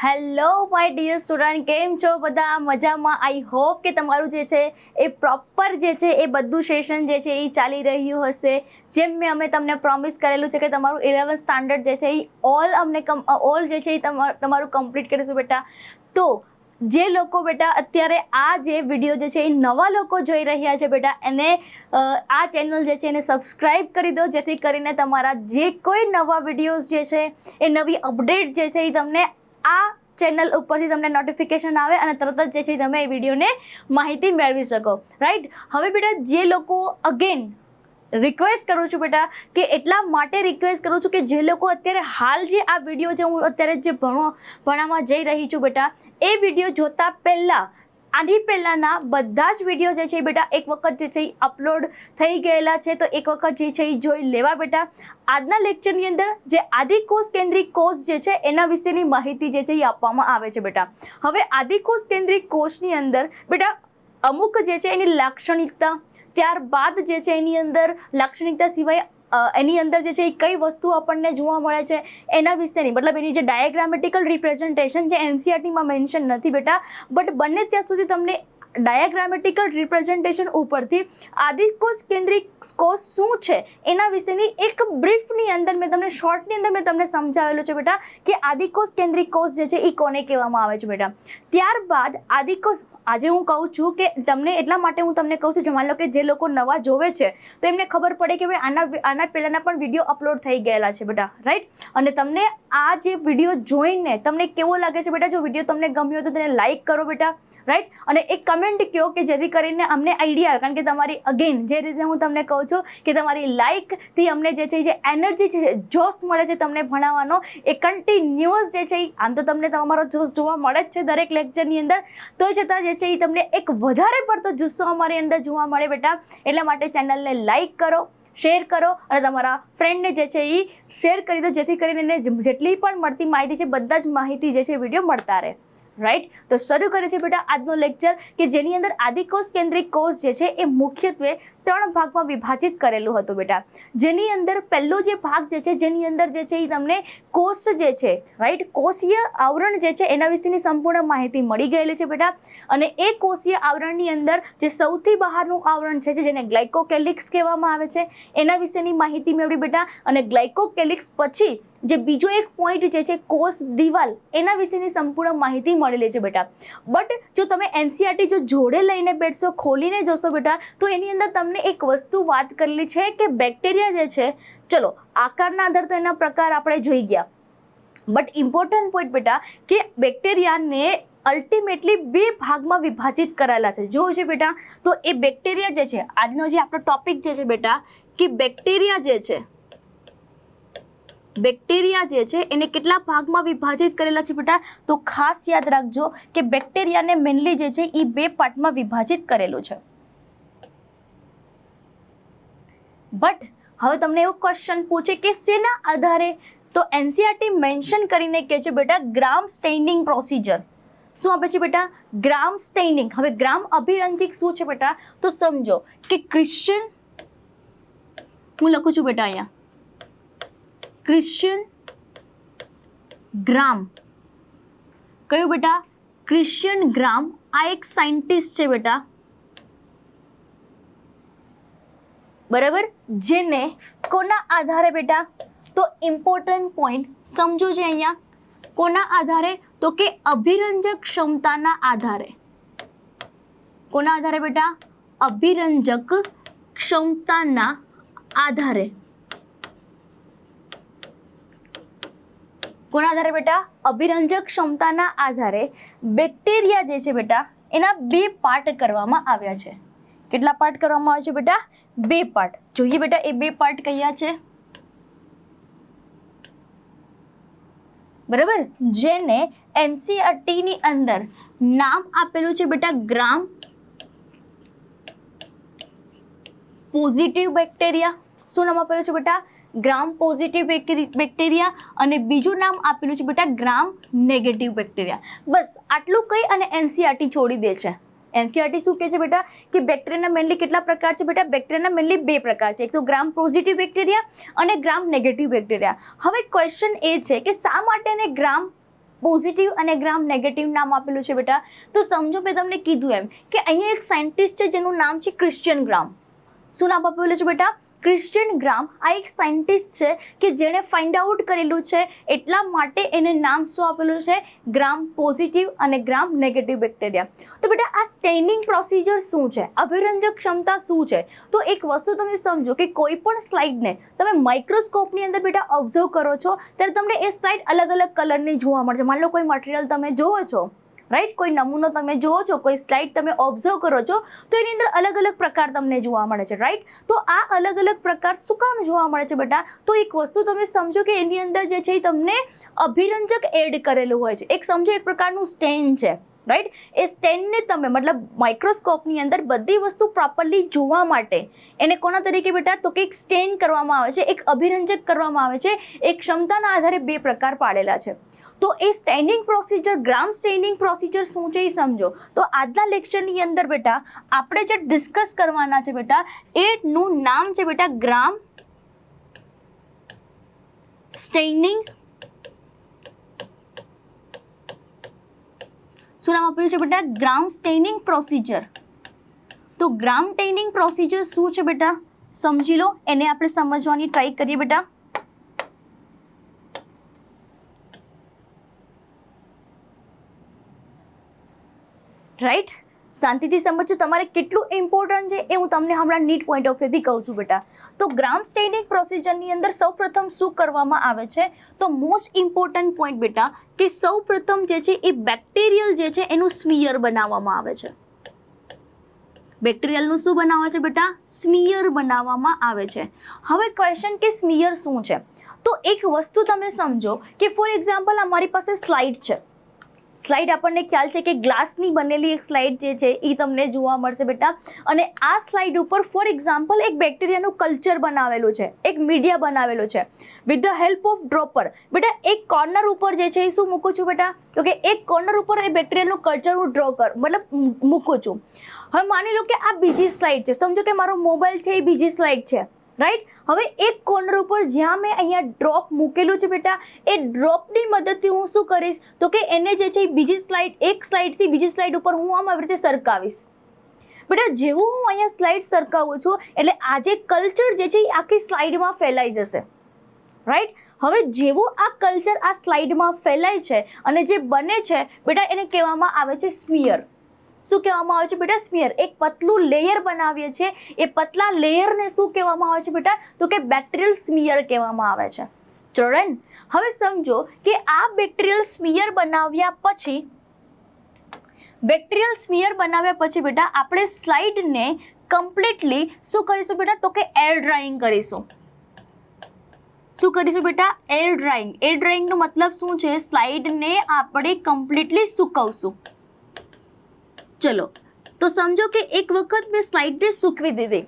Hello my dear student, કેમ છો બધા? મજામાં? આઈ હોપ કે તમારું જે છે એ પ્રોપર જે છે એ બધું સેશન જે છે એ ચાલી રહ્યું હશે. જેમ અમે તમને પ્રોમિસ કરેલું છે કે તમારું 11th સ્ટાન્ડર્ડ જે છે એ ઓલ જે છે એ તમારું કમ્પ્લીટ કરીશું બેટા. તો જે લોકો બેટા અત્યારે આ જે વિડીયો જે છે એ નવા લોકો જોઈ રહ્યા છે બેટા, એને આ ચેનલ જે છે એને સબસ્ક્રાઈબ કરી દો, જેથી કરીને તમારા જે કોઈ નવા વિડીયોઝ જે છે એ નવી અપડેટ જે છે એ તમને આ ચેનલ ઉપરથી તમને નોટિફિકેશન આવે અને તરત જ જે છે તમે એ વિડીયોને માહિતી મેળવી શકો. રાઈટ. હવે બેટા જે લોકો અગેન રિક્વેસ્ટ કરું છું બેટા, કે એટલા માટે રિક્વેસ્ટ કરું છું કે જે લોકો અત્યારે હાલ જે આ વિડીયો જે હું અત્યારે જે ભણવામાં જઈ રહી છું બેટા, એ વિડીયો જોતા પહેલાં આની પહેલાંના બધા જ વિડીયો જે છે બેટા એક વખત જે છે એ અપલોડ થઈ ગયેલા છે, તો એક વખત જે છે એ જોઈ લેવા બેટા. આજના લેક્ચરની અંદર જે આદિકોષ કેન્દ્રિક કોષ જે છે એના વિશેની માહિતી જે છે એ આપવામાં આવે છે બેટા. હવે આદિકોષ કેન્દ્રિક કોષની અંદર બેટા અમુક જે છે એની લાક્ષણિકતા, ત્યારબાદ જે છે એની અંદર લાક્ષણિકતા સિવાય એની અંદર જે છે એ કઈ વસ્તુ આપણને જોવા મળે છે એના વિશેની, મતલબ એની જે ડાયાગ્રામેટિકલ રિપ્રેઝન્ટેશન જે એનસીઈઆરટીમાં મેન્શન નથી બેટા, બટ બને ત્યાં સુધી તમને ડાયાગ્રામેટિકલ રિપ્રેઝન્ટેશન ઉપરથી આદિકોષ કેન્દ્રિક કોષ શું છે એના વિશેની એક બ્રીફની અંદર મેં તમને શોર્ટની અંદર મેં તમને સમજાવેલું છે બેટા કે આદિકોષ કેન્દ્રિક કોષ જે છે એ કોને કહેવામાં આવે છે બેટા. ત્યારબાદ આદિકોષ આજે હું કહું છું કે તમને એટલા માટે હું તમને કહું છું, જો માની લો કે જે લોકો નવા જોવે છે તો એમને ખબર પડે કે ભાઈ આના પહેલાંના પણ વિડીયો અપલોડ થઈ ગયેલા છે બેટા. રાઈટ. અને તમને આ જે વિડીયો જોઈને તમને કેવો લાગે છે બેટા? જો વિડીયો તમને ગમ્યો તો તેને લાઇક કરો બેટા. રાઈટ. અને એક કમેન્ટ કહો કે જેથી કરીને અમને આઈડિયા આવે, કારણ કે તમારી અગેન જે રીતે હું તમને કહું છું કે તમારી લાઇકથી અમને જે છે જે એનર્જી છે, જોશ મળે છે તમને ભણાવવાનો, એ કન્ટિન્યુઅસ જે છે આમ તો તમને તમારો જોશ જોવા મળે જ છે દરેક લેક્ચરની અંદર, તો છતાં જે છે એ તમને એક વધારે પડતો જુસ્સો અમારી અંદર જોવા મળે બેટા. એટલા માટે ચેનલને લાઇક કરો, શેર કરો અને તમારા ફ્રેન્ડને જે છે એ શેર કરી દો, જેથી કરીને એને જેટલી પણ મળતી માહિતી છે બધા જ માહિતી જે છે વિડીયો મળતા રહે. રાઈટ. તો શરૂ કરે છે બેટા આજનો લેક્ચર, કે જેની અંદર આદિકોષ કેન્દ્રિક કોષ જે છે એ મુખ્યત્વે 3 ભાગમાં વિભાજિત કરેલું હતું બેટા. જેની અંદર પહેલો જે ભાગ જે છે જેની અંદર જે છે એ તમને કોષ જે છે, રાઈટ, કોષીય આવરણ જે છે એના વિશેની સંપૂર્ણ માહિતી મળી ગયેલી છે બેટા. અને એ કોષીય આવરણની અંદર જે સૌથી બહારનું આવરણ છે જેને ગ્લાયકોકેલિક્સ કહેવામાં આવે છે એના વિશેની માહિતી મેળવી બેટા. અને ગ્લાયકોકેલિક્સ પછી જે બીજો એક પોઈન્ટ જે છે કોષ દિવાલ, એના વિશેની સંપૂર્ણ માહિતી મળેલી છે બેટા. બટ જો તમે એનસીઈઆરટી જો જોડે લઈને બેઠશો, ખોલીને જોશો બેટા, તો એની અંદર તમને એક વસ્તુ વાત કરેલી છે કે બેક્ટેરિયા જે છે, ચલો આકારના આધાર તો એના પ્રકાર આપણે જોઈ ગયા, બટ ઇમ્પોર્ટન્ટ પોઈન્ટ બેટા કે બેક્ટેરિયાને અલ્ટિમેટલી 2 ભાગમાં વિભાજિત કરેલા છે. જો છે બેટા, તો એ બેક્ટેરિયા જે છે, આજનો જે આપણો ટોપિક જે છે બેટા, કે બેક્ટેરિયા જે છે એને કેટલા ભાગમાં વિભાજિત કરેલા છે બેટા? તો ખાસ યાદ રાખજો કે બેક્ટેરિયાને મેનલી જે છે એ 2 પાર્ટમાં વિભાજિત કરેલું છે. બટ હવે તમને એવો ક્વેશ્ચન પૂછે કે શેના આધારે? તો એનસીઈઆરટી મેન્શન કરીને કહે છે બેટા ગ્રામ સ્ટેઇનિંગ પ્રોસિજર. શું આપે છે બેટા? ગ્રામ સ્ટેઇનિંગ. હવે ગ્રામ અભિરંજક શું છે બેટા? તો સમજો કે ક્રિશ્ચિયન, હું લખું છું બેટા અહીંયા ક્રિશ્ચિયન ગ્રામ. કયું બેટા? ક્રિશ્ચિયન ગ્રામ. આ એક સાયન્ટિસ્ટ છે બેટા, બરાબર, જેને કોના આધારે બેટા? તો ઇમ્પોર્ટન્ટ પોઈન્ટ સમજો છે અહીંયા, કોના આધારે? તો કે અભિરંજક ક્ષમતાના આધારે. કોના આધારે બેટા? અભિરંજક ક્ષમતાના આધારે. કોના આધારે બેટા? અભિરંજક ક્ષમતાના આધારે બેક્ટેરિયા જે છે બેટા એના 2 પાર્ટ કરવામાં આવ્યા છે. કેટલા પાર્ટ કરવામાં આવે છે બેટા? 2 પાર્ટ. જોઈએ બેટા એ 2 પાર્ટ કયા છે? બરાબર, જેને એનસીઈઆરટી ની અંદર નામ આપેલું છે બેટા ગ્રામ પોઝિટિવ બેક્ટેરિયા. શું નામ આપેલું છે બેટા? ગ્રામ પોઝિટિવ બેક્ટેરિયા. અને બીજું નામ આપેલું છે બેટા ગ્રામ નેગેટિવ બેક્ટેરિયા. બસ આટલું કહી અને એનસીઈઆરટી છોડી દે છે. એનસીઈઆરટી શું કહે છે બેટા? કે બેક્ટેરિયાના મેનલી કેટલા પ્રકાર છે બેટા? બેક્ટેરિયાના મેનલી 2 પ્રકાર છે, એક તો ગ્રામ પોઝિટિવ બેક્ટેરિયા અને ગ્રામ નેગેટિવ બેક્ટેરિયા. હવે ક્વેશ્ચન એ છે કે શા માટે એને ગ્રામ પોઝિટિવ અને ગ્રામ નેગેટિવ નામ આપેલું છે બેટા. તો સમજો મેં તમને કીધું એમ કે અહીંયા એક સાયન્ટિસ્ટ છે જેનું નામ છે ક્રિશ્ચિયન ગ્રામ. શું નામ આપેલું છે બેટા? ક્રિશ્ચિયન ગ્રામ. આ એક સાયન્ટિસ્ટ છે કે જેણે ફાઇન્ડ આઉટ કરેલું છે, એટલા માટે એને નામ શું આપેલું છે? ગ્રામ પોઝિટિવ અને ગ્રામ નેગેટિવ બેક્ટેરિયા. તો બેટા આ સ્ટેનિંગ પ્રોસિજર શું છે, અભિરંજક ક્ષમતા શું છે? તો એક વસ્તુ તમે સમજો કે કોઈ પણ સ્લાઇડને તમે માઇક્રોસ્કોપની અંદર બેટા ઓબ્ઝર્વ કરો છો ત્યારે તમને એ સ્લાઇડ અલગ અલગ કલરની જોવા મળશે. માની લો કોઈ મટીરિયલ તમે જોવો છો, રાઈટ, કોઈ નમૂનો તમે જોવો છો, કોઈ સ્લાઇડ તમે ઓબ્ઝર્વ કરો છો, તો એની અંદર અલગ અલગ પ્રકાર તમને જોવા મળે છે, રાઈટ. તો આ અલગ અલગ પ્રકાર શું કામ જોવા મળે છે બેટા? તો એક વસ્તુ તમે સમજો કે એની અંદર જે છે એ તમને અભિરંજક એડ કરેલું હોય છે. એક સમજો એક પ્રકારનું સ્ટેન છે, રાઈટ. એ સ્ટેનને તમે મતલબ માઇક્રોસ્કોપની અંદર બધી વસ્તુ પ્રોપરલી જોવા માટે એને કોના તરીકે બેટા? તો કે એક સ્ટેન કરવામાં આવે છે, એક અભિરંજક કરવામાં આવે છે. એક ક્ષમતાના આધારે બે પ્રકાર પાડેલા છે. તો એ સ્ટેનિંગ પ્રોસિજર, ગ્રામ સ્ટેનિંગ પ્રોસિજર શું છે એ સમજો. તો આજના લેક્ચરની અંદર બેટા આપણે જે ડિસ્કસ કરવાના છે બેટા એનું નામ છે બેટા ગ્રામ સ્ટેનિંગ. શું નામ આપ્યું છે બેટા? ગ્રામ સ્ટેનિંગ પ્રોસિજર. તો ગ્રામ સ્ટેનિંગ પ્રોસિજર શું છે બેટા સમજી લો, એને આપણે સમજવાની ટ્રાય કરીએ બેટા. રાઈટ, શાંતિથી સમજો. તમારે કેટલું ઇમ્પોર્ટન્ટ છે એ હું તમને હમણાં નીટ પોઈન્ટ ઓફ વ્યૂથી કહું છું બેટા. તો ગ્રામ સ્ટેનિંગ પ્રોસિજરની અંદર સૌપ્રથમ શું કરવામાં આવે છે? તો મોસ્ટ ઇમ્પોર્ટન્ટ પોઈન્ટ બેટા કે સૌપ્રથમ જે છે એ બેક્ટેરિયલ જે છે એનું સ્મિયર બનાવવામાં આવે છે. બેક્ટેરિયલનું શું બનાવે છે બેટા? સ્મિયર બનાવવામાં આવે છે. હવે ક્વેશ્ચન કે સ્મિયર શું છે? તો એક વસ્તુ તમે સમજો કે ફોર એક્ઝામ્પલ અમારી પાસે સ્લાઇડ છે. સ્લાઇડ આપણને ખ્યાલ છે કે ગ્લાસની બનેલી એક સ્લાઇડ જે છે એ તમને જોવા મળશે બેટા. અને આ સ્લાઇડ ઉપર ફોર એક્ઝામ્પલ એક બેક્ટેરિયાનું કલ્ચર બનાવેલું છે, એક મીડિયા બનાવેલું છે with the help of dropper. બેટા એક કોર્નર ઉપર જે છે એ શું મૂકું છું બેટા? તો કે એક કોર્નર ઉપર એ બેક્ટેરિયાનું કલ્ચર હું મતલબ મૂકું છું. હવે માની લો કે આ બીજી સ્લાઇડ છે, સમજો કે મારો મોબાઈલ છે એ બીજી સ્લાઇડ છે, રાઈટ. હવે એક કોર્નર ઉપર જ્યાં મેં અહીંયા ડ્રોપ મૂકેલું છે બેટા, એ ડ્રોપની મદદથી હું શું કરીશ? તો કે એને જે છે બીજી સ્લાઇડ, એક સ્લાઇડથી બીજી સ્લાઇડ ઉપર હું આમ આવી રીતે સરકાવીશ. બેટા જેવું હું અહીંયા સ્લાઇડ સરકાવું છું એટલે આ જે કલ્ચર જે છે એ આખી સ્લાઇડમાં ફેલાઈ જશે, રાઈટ. હવે જેવું આ કલ્ચર આ સ્લાઇડમાં ફેલાય છે અને જે બને છે બેટા એને કહેવામાં આવે છે સ્મિયર. શું કહેવામાં આવે છે બેટા? સ્મિયર. એક પતલું લેયર બનાવીએ છીએ, એ પતલા લેયરને શું કહેવામાં આવે છે બેટા? તો કે બેક્ટેરિયલ સ્મિયર કહેવામાં આવે છે. ચિલ્ડ્રન હવે સમજો કે આ બેક્ટેરિયલ સ્મિયર બનાવ્યા પછી બેટા આપણે સ્લાઇડને કમ્પ્લીટલી શું કરીશું બેટા? તો કે એર ડ્રાઇંગ કરીશું. શું કરીશું બેટા? Air drawing. એર ડ્રાઇંગનો મતલબ શું છે? સ્લાઇડને આપણે કમ્પ્લીટલી સુકવશું. ચલો તો સમજો કે એક વખત મેં સ્લાઇડને સૂકવી દીધી,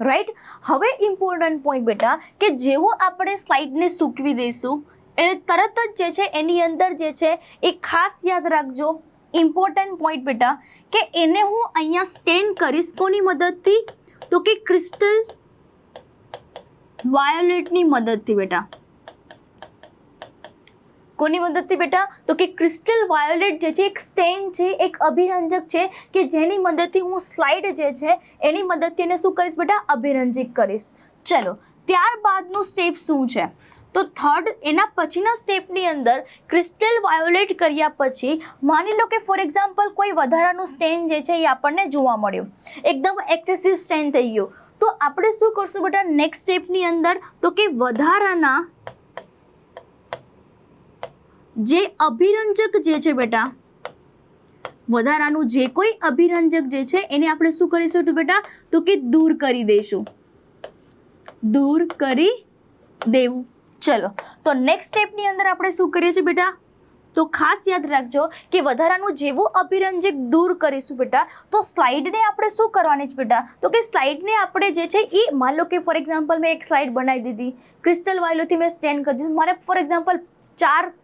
રાઈટ. હવે ઇમ્પોર્ટન્ટ પોઈન્ટ બેટા કે જેવું આપણે સ્લાઇડને સૂકવી દઈશું એટલે તરત જ જે છે એની અંદર જે છે એ ખાસ યાદ રાખજો ઇમ્પોર્ટન્ટ પોઈન્ટ બેટા કે એને હું અહીંયા સ્ટેન કરીશ. કોની મદદથી? તો કે ક્રિસ્ટલ વાયોલેટની મદદથી બેટા. કોની મદદથી બેટા? તો કે ક્રિસ્ટલ વાયોલેટ જે છે એક સ્ટેન છે, એક અભિરંજક છે કે જેની મદદથી હું સ્લાઇડ જે છે એની મદદથી એને શું કરીશ બેટા? અભિરંજિત કરીશ. ચલો ત્યારબાદનું સ્ટેપ શું છે? તો થર્ડ એના પછીના સ્ટેપની અંદર ક્રિસ્ટલ વાયોલેટ કર્યા પછી માની લો કે ફોર એક્ઝામ્પલ કોઈ વધારાનું સ્ટેન જે છે એ આપણને જોવા મળ્યું, એકદમ એક્સેસિવ સ્ટેન થઈ ગયું. તો આપણે શું કરશું બેટા નેક્સ્ટ સ્ટેપની અંદર? તો કે વધારાના જે અભિરંજક જે છે બેટા, વધારાનું જે કોઈ અભિરંજક જે છે એને આપણે શું કરીશું બેટા? તો કે દૂર કરી દઈશું, દૂર કરી દેવું. ચલો તો નેક્સ્ટ સ્ટેપની અંદર આપણે શું કરીએ છીએ બેટા? તો ખાસ યાદ રાખજો કે વધારાનું જેવું અભિરંજક દૂર કરીશું બેટા તો સ્લાઇડને આપણે શું કરવાની છે બેટા? તો કે સ્લાઇડને આપણે જે છે એ માન લો કે ફોર એક્ઝામ્પલ મેં એક સ્લાઇડ બનાવી દીધી, ક્રિસ્ટલ વાયોલેટથી મેં સ્ટેન કરી દીધું. મારે ફોર એક્ઝામ્પલ 4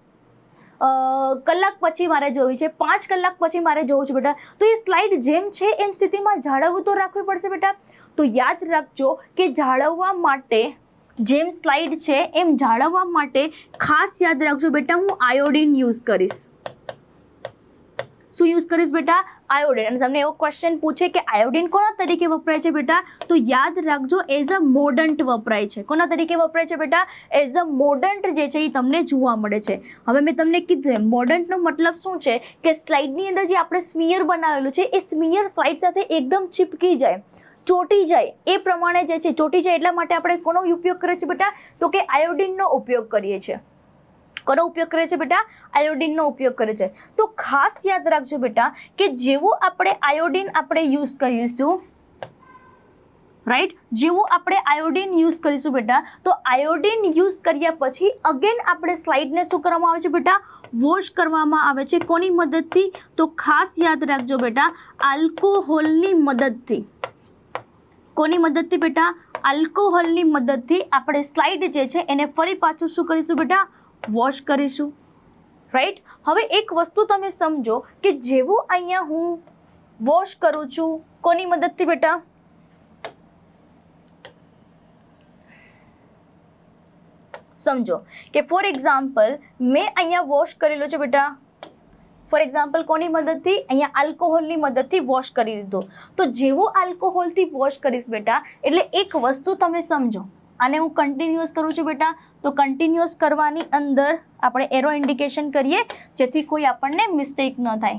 કલાક પછી મારે જોવી છે, 5 કલાક પછી મારે જોવું છે બેટા, તો એ સ્લાઇડ જેમ છે એમ સ્થિતિમાં જાળવવું તો રાખવી પડશે બેટા. તો યાદ રાખજો કે જાળવવા માટે જેમ સ્લાઇડ છે એમ જાળવવા માટે ખાસ યાદ રાખજો બેટા, હું આયોડિન યુઝ કરીશ. શું યુઝ કરીશ બેટા? આયોડિન. અને તમને એવો ક્વેશ્ચન પૂછે કે આયોડિન કોના તરીકે વપરાય છે બેટા, તો યાદ રાખજો એઝ અ મોડન્ટ વપરાય છે. કોના તરીકે વપરાય છે બેટા? એઝ અ મોડન્ટ જે છે એ તમને જોવા મળે છે. હવે મેં તમને કીધું એમ મોડન્ટનો મતલબ શું છે કે સ્લાઇડની અંદર જે આપણે સ્મિયર બનાવેલું છે એ સ્મિયર સ્લાઇડ સાથે એકદમ ચીપકી જાય, ચોટી જાય, એ પ્રમાણે જે છે ચોટી જાય. એટલા માટે આપણે કોનો ઉપયોગ કરીએ છીએ બેટા? તો કે આયોડિનનો ઉપયોગ કરીએ છીએ. કોનો ઉપયોગ કરે છે બેટા? આયોડિનનો ઉપયોગ કરે છે. તો ખાસ યાદ રાખજો બેટા કે જેવું આપણે આયોડિન યુઝ કરીશું, રાઈટ, જેવું આપણે આયોડિન યુઝ કરીશું બેટા, તો આયોડિન યુઝ કર્યા પછી અગેન આપણે સ્લાઇડને શું કરવામાં આવે છે બેટા? વોશ કરવામાં આવે છે. કોની મદદથી? તો ખાસ યાદ રાખજો બેટા, આલ્કોહોલની મદદથી. કોની મદદથી બેટા? આલ્કોહોલની મદદથી આપણે સ્લાઇડ જે છે એને ફરી પાછું શું કરીશું બેટા? વોશ કરીશું, રાઈટ. હવે એક વસ્તુ તમે સમજો કે જેવું અહીંયા હું વોશ કરું છું, કોની મદદથી બેટા? સમજો કે ફોર એક્ઝામ્પલ મેં અહીંયા વોશ કરેલો છે બેટા, ફોર એક્ઝામ્પલ કોની મદદથી? અહીંયા આલ્કોહોલની મદદથી વોશ કરી દીધું. તો જેવું આલ્કોહોલથી વોશ કરીશ બેટા, એટલે એક વસ્તુ તમે સમજો, આને હું કન્ટિન્યુઅસ કરું છું બેટા, તો કન્ટિન્યુઅસ કરવાની અંદર આપણે એરો ઇન્ડિકેશન કરીએ જેથી કોઈ આપણને મિસ્ટેક ન થાય.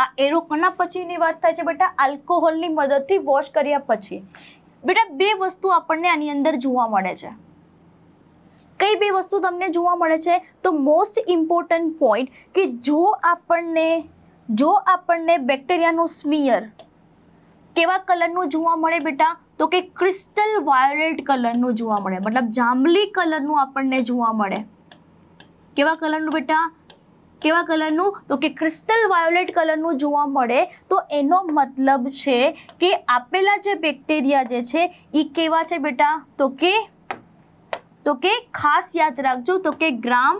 આ એરો કોના પછીની વાત થાય છે બેટા? આલ્કોહોલની મદદથી વોશ કર્યા પછી. બેટા બે વસ્તુ આપણને આની અંદર જોવા મળે છે. કઈ બે વસ્તુ તમને જોવા મળે છે? તો મોસ્ટ ઇમ્પોર્ટન્ટ પોઈન્ટ કે જો આપણને બેક્ટેરિયાનું સ્મિયર કેવા કલરનું જોવા મળે બેટા? તો કે ક્રિસ્ટલ વાયોલેટ કલરનું જોવા મળે, મતલબ જાંબલી કલરનું આપણને જોવા મળે. કેવા કલરનું બેટા? કેવા કલરનું? તો કે ક્રિસ્ટલ વાયોલેટ કલરનું જોવા મળે. તો એનો મતલબ છે કે આપેલા જે બેક્ટેરિયા જે છે એ કેવા છે બેટા? તો કે ખાસ યાદ રાખજો, તો કે ગ્રામ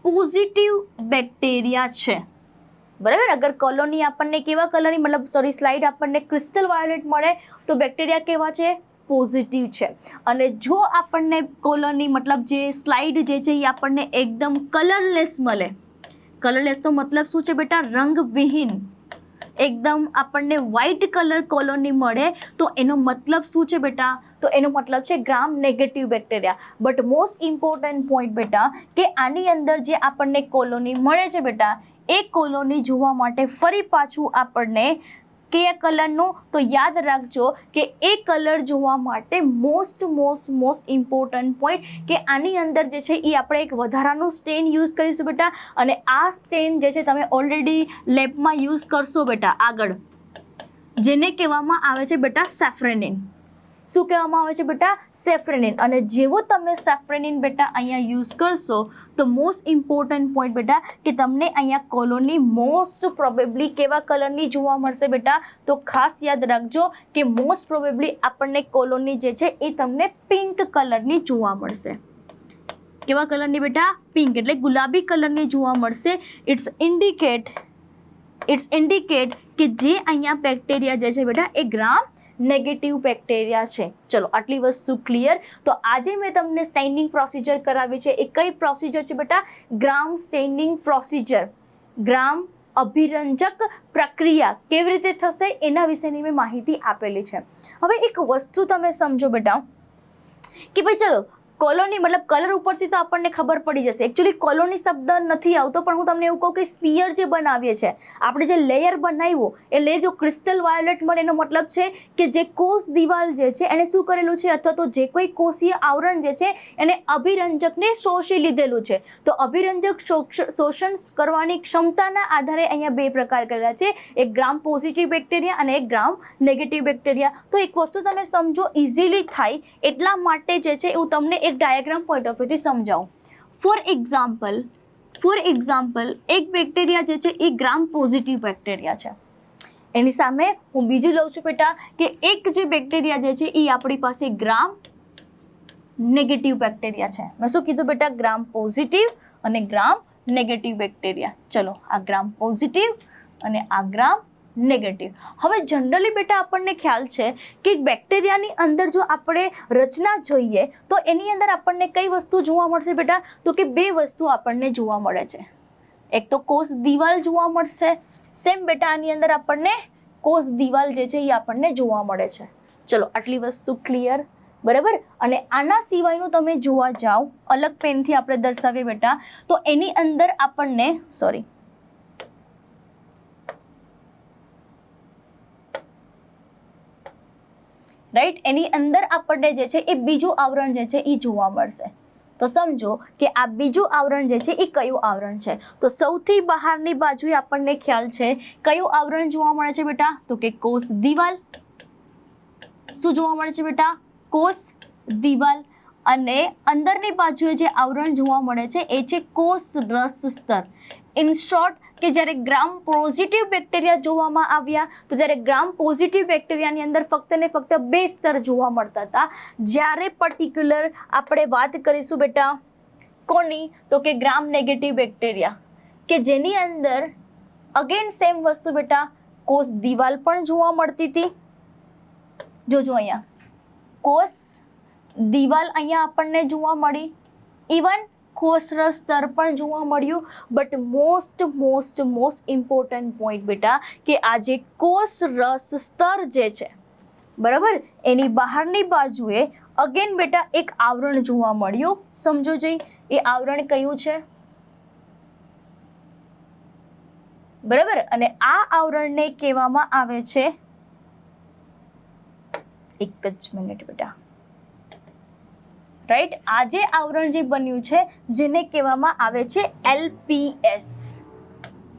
પોઝિટિવ બેક્ટેરિયા છે. બરાબર. અગર કોલોની આપણને કેવા કલરની મતલબ સ્લાઇડ આપણને ક્રિસ્ટલ વાયોલેટ મળે તો બેક્ટેરિયા કેવા છે? પોઝિટિવ છે. અને જો આપણને કોલોની મતલબ જે સ્લાઇડ જે છે એ આપણને એકદમ કલરલેસ મળે, કલરલેસ તો મતલબ શું છે બેટા? રંગવિહીન, એકદમ આપણને વ્હાઇટ કલર કોલોની મળે તો એનો મતલબ શું છે બેટા? તો એનો મતલબ છે gram negative bacteria. But most important point બેટા કે આની અંદર જે આપણને કોલોની મળે છે બેટા, એ કોલોની જોવા માટે ફરી પાછું આપણને કયા કલરનું? તો યાદ રાખજો કે એ કલર જોવા માટે મોસ્ટ ઇમ્પોર્ટન્ટ પોઈન્ટ કે આની અંદર જે છે એ આપણે એક વધારાનું સ્ટેન યુઝ કરીશું બેટા. અને આ સ્ટેન જે છે તમે ઓલરેડી લેબમાં યુઝ કરશો બેટા આગળ, જેને કહેવામાં આવે છે બેટા સેફ્રેનિન. શું કહેવામાં આવે છે બેટા? સેફ્રેનિન. અને જેવું તમે સેફ્રેનિન બેટા અહીંયા યુઝ કરશો તો મોસ્ટ ઇમ્પોર્ટન્ટ પોઈન્ટ બેટા કે તમને અહીંયા કોલોની મોસ્ટ પ્રોબેબલી કેવા કલરની જોવા મળશે બેટા? તો ખાસ યાદ રાખજો કે મોસ્ટ પ્રોબેબલી આપણને કોલોની જે છે એ તમને પિંક કલરની જોવા મળશે. કેવા કલરની બેટા? પિંક, એટલે ગુલાબી કલરની જોવા મળશે. ઇટ્સ ઇન્ડિકેટ કે જે અહીંયા બેક્ટેરિયા જે છે બેટા એ ગ્રામ નેગેટિવ બેક્ટેરિયા છે. ચલો આટલી વસ્તુ ક્લિયર. તો આજે મેં તમને સ્ટેનિંગ પ્રોસિજર કરાવી છે. એ કઈ પ્રોસિજર છે બેટા? ગ્રામ સ્ટેનિંગ પ્રોસિજર. ગ્રામ અભિરંજક પ્રક્રિયા કેવી રીતે થશે એના વિશેની મેં માહિતી આપેલી છે. હવે એક વસ્તુ તમે સમજો બેટા કે ભાઈ ચલો કોલોની મતલબ કલર ઉપરથી તો આપણને ખબર પડી જશે. એકચ્યુઅલી કોલોની શબ્દ નથી આવતો, પણ હું તમને એવું કહું કે સ્પિયર જે બનાવીએ છીએ આપણે, જે લેયર બનાવ્યું એ લેયર જો ક્રિસ્ટલ વાયોલેટ મળે એનો મતલબ છે કે જે કોષ દિવાલ જે છે એને શું કરેલું છે, અથવા તો જે કોઈ કોષીય આવરણ જે છે એને અભિરંજકને શોષી લીધેલું છે. તો અભિરંજક શોષણ કરવાની ક્ષમતાના આધારે અહીંયા બે પ્રકાર કરેલા છે, એક ગ્રામ પોઝિટિવ બેક્ટેરિયા અને એક ગ્રામ નેગેટિવ બેક્ટેરિયા. તો એક વસ્તુ તમે સમજો ઇઝીલી થાય એટલા માટે જે છે એવું તમને એક ડાયાગ્રામ પોઈન્ટ ઓફ વ્યૂથી સમજાવું. ફોર એક્ઝામ્પલ એક બેક્ટેરિયા જે છે એ ગ્રામ પોઝિટિવ બેક્ટેરિયા છે. એની સામે હું બીજું લઉં છું બેટા કે એક જે બેક્ટેરિયા જે છે એ આપણી પાસે ગ્રામ નેગેટિવ બેક્ટેરિયા છે. મેં શું કીધું બેટા? ગ્રામ પોઝિટિવ અને ગ્રામ નેગેટિવ બેક્ટેરિયા. ચલો આ ગ્રામ પોઝિટિવ અને આ ગ્રામ નેગેટિવ. હવે જનરલી બેટા આપણને ખ્યાલ છે કે બેક્ટેરિયાની અંદર જો આપણે રચના જોઈએ તો એની અંદર આપણને કઈ વસ્તુ જોવા મળશે બેટા? તો કે બે વસ્તુ આપણને જોવા મળે છે. એક તો કોષ દિવાલ જોવા મળશે. સેમ બેટા આની અંદર આપણને કોષ દિવાલ જે છે એ આપણને જોવા મળે છે. ચલો આટલી વસ્તુ ક્લિયર, બરાબર. અને આના સિવાયનું તમે જોવા જાઓ, અલગ પેનથી આપણે દર્શાવીએ બેટા, તો એની અંદર આપણને રાઈટ, એની અંદર આપણને જે છે એ બીજું આવરણ જે છે એ જોવા મળશે. તો સમજો કે આ બીજું આવરણ જે છે એ કયું આવરણ છે? તો સૌથી બહારની બાજુએ આપણને ખ્યાલ છે કયું આવરણ જોવા મળે છે બેટા? તો કે કોષ દિવાલ. શું જોવા મળે છે બેટા? કોષ દિવાલ. અને અંદરની બાજુએ જે આવરણ જોવા મળે છે એ છે કોષ રસ સ્તર. ઇન શોર્ટ, કે જ્યારે ગ્રામ પોઝિટિવ બેક્ટેરિયા જોવામાં આવ્યા તો ત્યારે ગ્રામ પોઝિટિવ બેક્ટેરિયાની અંદર ફક્ત ને ફક્ત બે સ્તર જોવા મળતા હતા. જ્યારે પર્ટિક્યુલર આપણે વાત કરીશું બેટા કોની? તો કે ગ્રામ નેગેટિવ બેક્ટેરિયા, કે જેની અંદર અગેન સેમ વસ્તુ બેટા કોષ દિવાલ પણ જોવા મળતી હતી. જોજો અહીંયા કોષ દિવાલ અહીંયા આપણને જોવા મળી, ઇવન કોષ રસ સ્તર પણ જોવા મળ્યું. બટ મોસ્ટ ઇમ્પોર્ટન્ટ પોઈન્ટ બેટા કે આ જે કોષ રસ સ્તર જે છે, બરાબર, એની બહારની બાજુએ અગેન બેટા એક આવરણ જોવા મળ્યું. સમજો જઈ એ આવરણ કયું છે? બરાબર. અને આ આવરણને કહેવામાં આવે છે, એક જ મિનિટ બેટા, રાઈટ, આ જે આવરણ જે બન્યું છે જેને કહેવામાં આવે છે LPS.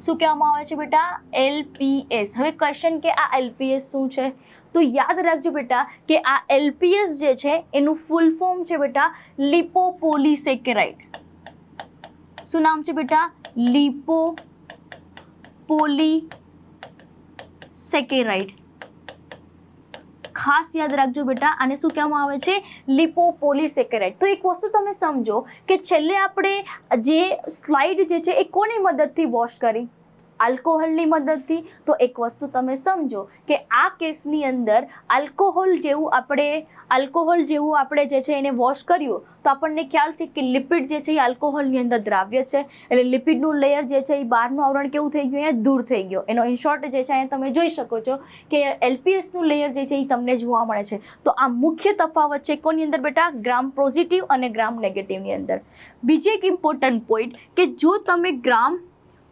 શું કહેવામાં આવે છે બેટા? LPS. હવે ક્વેશ્ચન કે આ LPS શું છે? તો યાદ રાખજો બેટા કે આ LPS જે છે એનું ફૂલ ફોર્મ છે બેટા લિપોપોલિસેકેરાઇડ. શું નામ છે બેટા? લિપોપોલિસેકેરાઇડ. ખાસ યાદ રાખજો બેટા, આને શું કહેવામાં આવે છે? લિપોપોલિસેકેરાઇડ. તો એક વસ્તુ તમે સમજો કે છેલ્લે આપણે જે સ્લાઇડ જે છે એ કોની મદદથી વોશ કરી? આલ્કોહોલની મદદથી. તો એક વસ્તુ તમે સમજો કે આ કેસની અંદર આલ્કોહોલ જેવું આપણે જે છે એને વોશ કર્યું તો આપણને ખ્યાલ છે કે લિપિડ જે છે એ આલ્કોહોલની અંદર દ્રાવ્ય છે, એટલે લિપિડનું લેયર જે છે એ બહારનું આવરણ કેવું થઈ ગયું? અહીંયા દૂર થઈ ગયો. એનો ઇનશોર્ટ જે છે અહીંયા તમે જોઈ શકો છો કે LPSનું લેયર જે છે એ તમને જોવા મળે છે. તો આ મુખ્ય તફાવત છે કોની અંદર બેટા? ગ્રામ પોઝિટિવ અને ગ્રામ નેગેટિવની અંદર. બીજી એક ઇમ્પોર્ટન્ટ પોઈન્ટ કે જો તમે ગ્રામ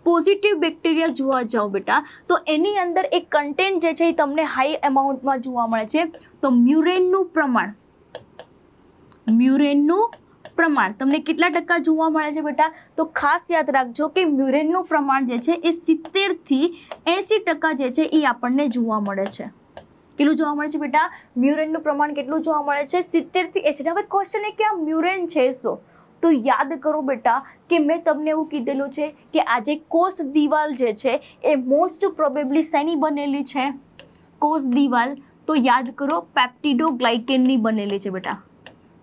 પોઝિટિવ બેક્ટેરિયા જોવા જાઓ બેટા તો એની અંદર એક કન્ટેન્ટ જે છે એ તમને હાઈ અમાઉન્ટમાં જોવા મળે છે. તો મ્યુરેનનું પ્રમાણ તમને કેટલા ટકા જોવા મળે છે બેટા? તો ખાસ યાદ રાખજો કે મ્યુરેનનું પ્રમાણ જે છે એ 70 થી 80% જે છે એ આપણને જોવા મળે છે. કેટલું જોવા મળે છે બેટા? મ્યુરેનનું પ્રમાણ કેટલું જોવા મળે છે? 70 થી 80. હવે ક્વેશ્ચન એ કે આ મ્યુરેન છે શું? તો યાદ કરો બેટા કે મેં તમને એવું કીધેલું છે કે આ જે કોષ દિવાલ જે છે એ મોસ્ટ પ્રોબેબલી શેની બનેલી છે? કોષ દિવાલ. તો યાદ કરો પેપ્ટિડોગ્લાયકેનની બનેલી છે બેટા.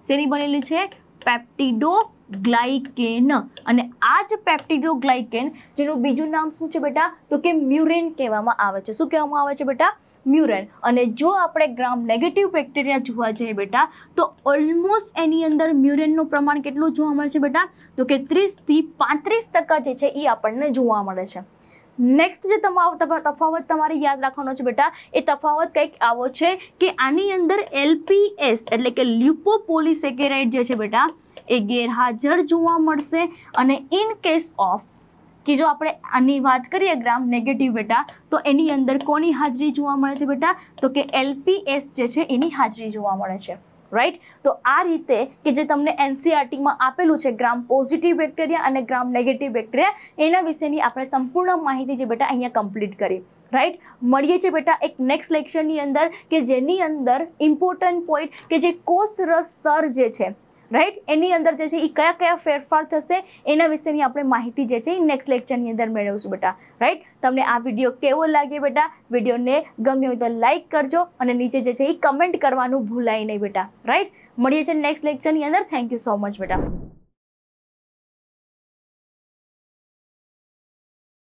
શેની બનેલી છે? પેપ્ટિડોગ્લાયકેન. અને આ જ પેપ્ટિડોગ્લાયકેન જેનું બીજું નામ શું છે બેટા? તો કે મ્યુરેન કહેવામાં આવે છે. શું કહેવામાં આવે છે બેટા? મ્યુરેન. અને જો આપણે ગ્રામ નેગેટિવ બેક્ટેરિયા જોવા જઈએ બેટા તો ઓલમોસ્ટ એની અંદર મ્યુરેનનું પ્રમાણ કેટલું જોવા મળે છે બેટા? તો કે 30 થી 35% જે છે એ આપણને જોવા મળે છે. નેક્સ્ટ જે તફાવત તમારે યાદ રાખવાનો છે બેટા એ તફાવત કંઈક આવો છે કે આની અંદર LPS એટલે કે લિપોપોલિસેકેરાઇડ જે છે બેટા એ ગેરહાજર જોવા મળશે. અને ઇન કેસ ઓફ કે જો આપણે આની વાત કરીએ ગ્રામ નેગેટિવ બેટા તો એની અંદર કોની હાજરી જોવા મળે છે બેટા? તો કે LPS જે છે એની હાજરી જોવા મળે છે. રાઈટ. તો આ રીતે કે જે તમને NCERTમાં આપેલું છે ગ્રામ પોઝિટિવ બેક્ટેરિયા અને ગ્રામ નેગેટિવ બેક્ટેરિયા એના વિશેની આપણે સંપૂર્ણ માહિતી જે બેટા અહીંયા કમ્પ્લીટ કરી. રાઈટ. મળીએ છીએ બેટા એક નેક્સ્ટ લેક્ચરની અંદર કે જેની અંદર ઇમ્પોર્ટન્ટ પોઈન્ટ કે જે કોષ રસ સ્તર જે છે રાઈટ એની અંદર જે છે એ કયા કયા ફેરફાર થશે એના વિશેની આપણે માહિતી જે છે એ નેક્સ્ટ લેક્ચરની અંદર મેળવશું બેટા. રાઈટ. તમને આ વિડીયો કેવો લાગ્યો બેટા? વિડીયોને ગમ્યો હોય તો લાઈક કરજો અને નીચે જે છે એ કમેન્ટ કરવાનું ભૂલાય નહીં બેટા. રાઈટ. મળીએ છીએ નેક્સ્ટ લેક્ચરની અંદર. થેન્ક યુ સો મચ બેટા.